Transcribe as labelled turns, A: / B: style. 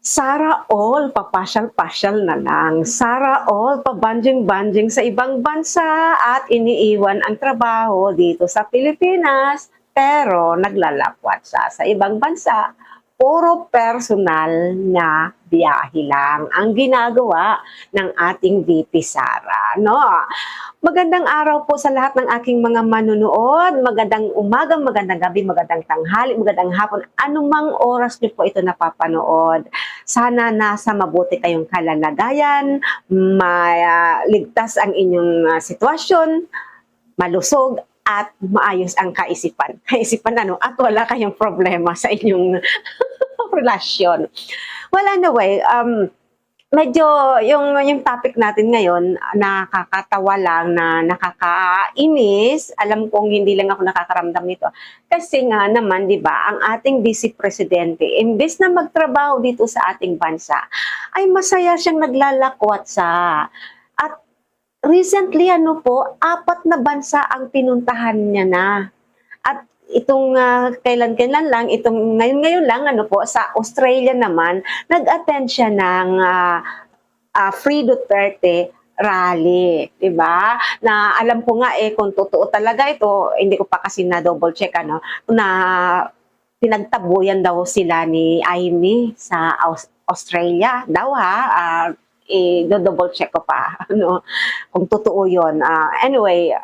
A: Sana all papasyal-pasyal na lang. Sana all pabanjing-banjing sa ibang bansa at iniiwan ang trabaho dito sa Pilipinas, pero naglalakwat siya sa ibang bansa. Puro personal na biyahe lang ang ginagawa ng ating VP Sara, no? Magandang araw po sa lahat ng aking mga manunood. Magandang umaga, magandang gabi, magandang tanghali, magandang hapon. Anumang oras niyo po ito napapanood. Sana nasa mabuti kayong kalalagayan, ligtas ang inyong sitwasyon, malusog at maayos ang kaisipan. Kaisipan ano? At wala kayong problema sa inyong relasyon. Well, anyway, medyo yung topic natin ngayon, nakakatawa lang na nakakainis. Alam kong hindi lang ako nakakaramdam nito. Kasi nga naman, di ba, ang ating Vice Presidente, imbes na magtrabaho dito sa ating bansa, ay masaya siyang naglalakwat sa. At recently, ano po, 4 na bansa ang pinuntahan niya na. At itong kailan-kailan lang, itong ngayon-ngayon lang, ano po, sa Australia naman, nag-attend siya ng Free Duterte rally, 'di ba? Na alam ko nga kung totoo talaga ito, hindi ko pa kasi na double check ano, na pinagtabuyan daw sila ni Amy sa Australia daw ha. Do double check ko pa ano kung totoo 'yon. Anyway,